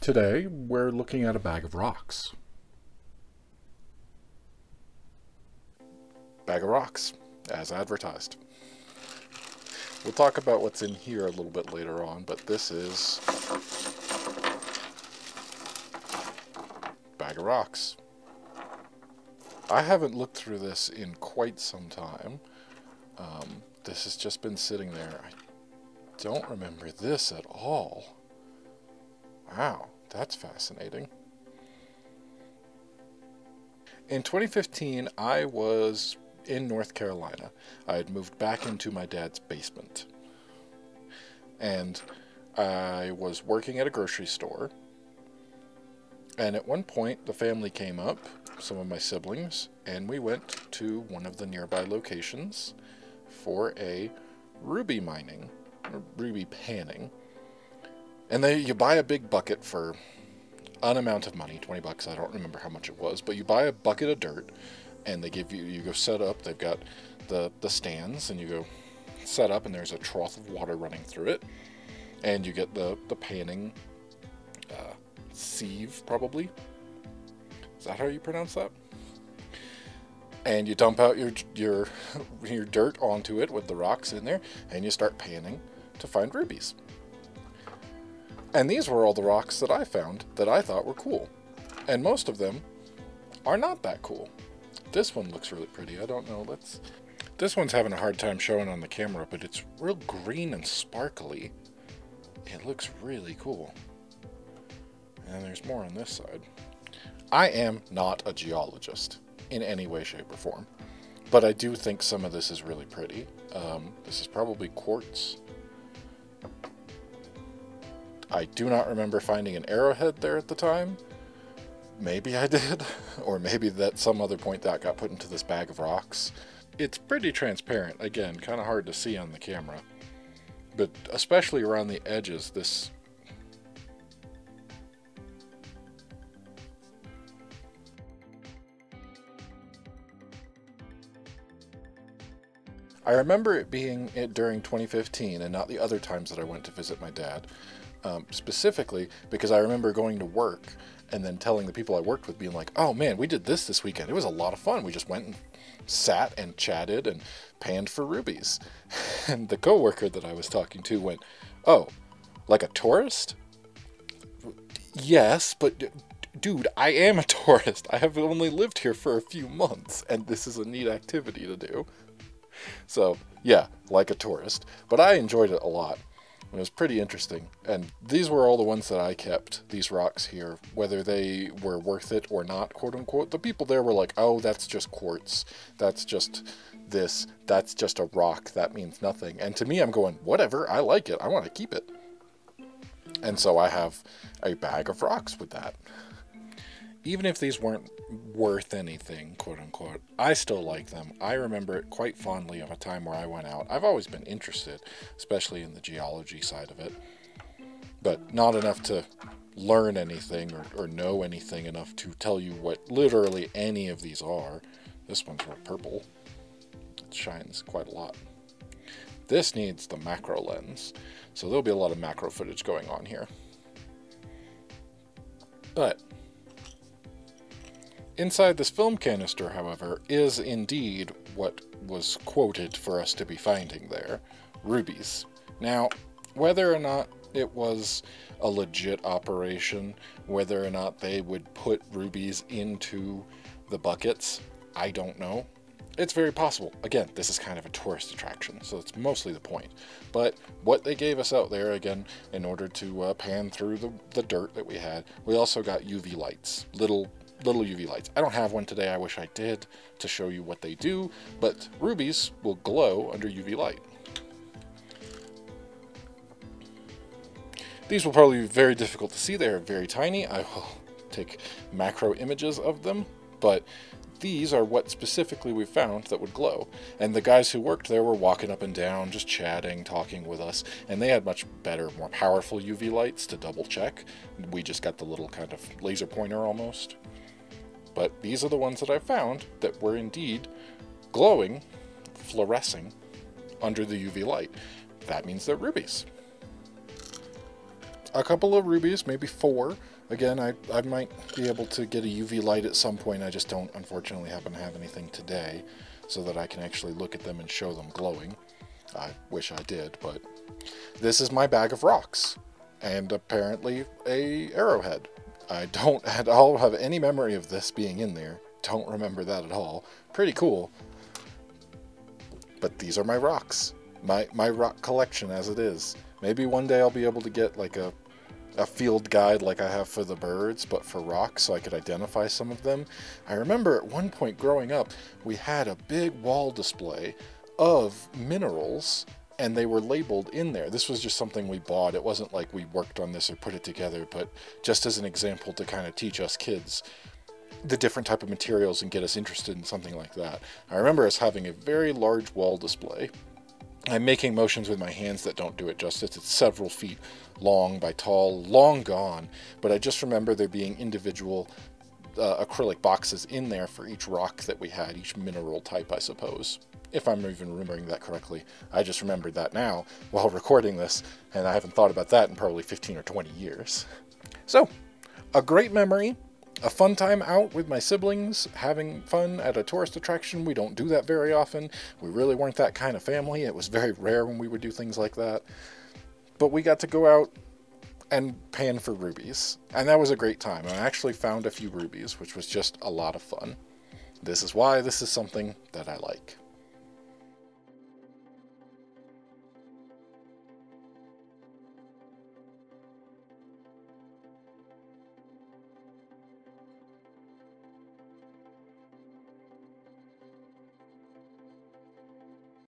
Today, we're looking at a bag of rocks. Bag of rocks, as advertised. We'll talk about what's in here a little bit later on, but this is bag of rocks. I haven't looked through this in quite some time. This has just been sitting there. I don't remember this at all. Wow, that's fascinating. In 2015, I was in North Carolina. I had moved back into my dad's basement. And I was working at a grocery store. And at one point, the family came up, some of my siblings, and we went to one of the nearby locations for a ruby mining, or ruby panning. And you buy a big bucket for an amount of money, 20 bucks, I don't remember how much it was, but you buy a bucket of dirt, and they give you go set up, they've got the stands, and you go set up, and there's a trough of water running through it, and you get the panning sieve, probably. Is that how you pronounce that? And you dump out your dirt onto it with the rocks in there, and you start panning to find rubies. And these were all the rocks that I found that I thought were cool. And most of them are not that cool. This one looks really pretty. I don't know. This one's having a hard time showing on the camera, but it's real green and sparkly. It looks really cool. And there's more on this side. I am not a geologist in any way, shape, or form, but I do think some of this is really pretty. This is probably quartz. I do not remember finding an arrowhead there at the time. Maybe I did, or maybe at some other point that got put into this bag of rocks. It's pretty transparent, again, kind of hard to see on the camera, but especially around the edges, this I remember it being during 2015 and not the other times that I went to visit my dad. Specifically because I remember going to work and then telling the people I worked with, being like, oh man, we did this weekend. It was a lot of fun. We just went and sat and chatted and panned for rubies. And the coworker that I was talking to went, oh, like a tourist? Yes, but dude, I am a tourist. I have only lived here for a few months, and this is a neat activity to do. So, yeah, like a tourist. But I enjoyed it a lot. It was pretty interesting. And these were all the ones that I kept, these rocks here, whether they were worth it or not, quote unquote. The people there were like, oh, that's just quartz. That's just this. That's just a rock. That means nothing. And to me, I'm going, whatever. I like it. I want to keep it. And so I have a bag of rocks with that. Even if these weren't worth anything, quote unquote, I still like them. I remember it quite fondly of a time where I went out. I've always been interested, especially in the geology side of it, but not enough to learn anything or know anything enough to tell you what literally any of these are. This one's real purple. It shines quite a lot. This needs the macro lens, so there'll be a lot of macro footage going on here. But inside this film canister, however, is indeed what was quoted for us to be finding there, rubies. Now, whether or not it was a legit operation, whether or not they would put rubies into the buckets, I don't know. It's very possible. Again, this is kind of a tourist attraction, so it's mostly the point. But what they gave us out there, again, in order to pan through the dirt that we had, we also got UV lights, little UV lights. I don't have one today. I wish I did to show you what they do, but rubies will glow under UV light. These will probably be very difficult to see. They are very tiny. I will take macro images of them, but these are what specifically we found that would glow. And the guys who worked there were walking up and down, just chatting, talking with us, and they had much better, more powerful UV lights to double check. We just got the little kind of laser pointer almost. But these are the ones that I found that were indeed glowing, fluorescing under the UV light. That means they're rubies. a couple of rubies, maybe 4. Again, I might be able to get a UV light at some point. I just don't, unfortunately, happen to have anything today so that I can actually look at them and show them glowing. I wish I did, but this is my bag of rocks, and apparently a arrowhead. I don't at all have any memory of this being in there. Don't remember that at all. Pretty cool. But these are my rocks. My rock collection as it is. Maybe one day I'll be able to get like a field guide like I have for the birds, but for rocks, so I could identify some of them. I remember at one point growing up, we had a big wall display of minerals, and they were labeled in there. This was just something we bought. It wasn't like we worked on this or put it together, but just as an example to kind of teach us kids the different type of materials and get us interested in something like that. I remember us having a very large wall display. I'm making motions with my hands that don't do it justice. It's several feet long by tall, long gone, but I just remember there being individual acrylic boxes in there for each rock that we had, each mineral type, I suppose. If I'm even remembering that correctly. I just remembered that now while recording this, and I haven't thought about that in probably 15 or 20 years. So, a great memory. A fun time out with my siblings, having fun at a tourist attraction. We don't do that very often. We really weren't that kind of family. It was very rare when we would do things like that. But we got to go out and pan for rubies. And that was a great time. I actually found a few rubies, which was just a lot of fun. This is why this is something that I like.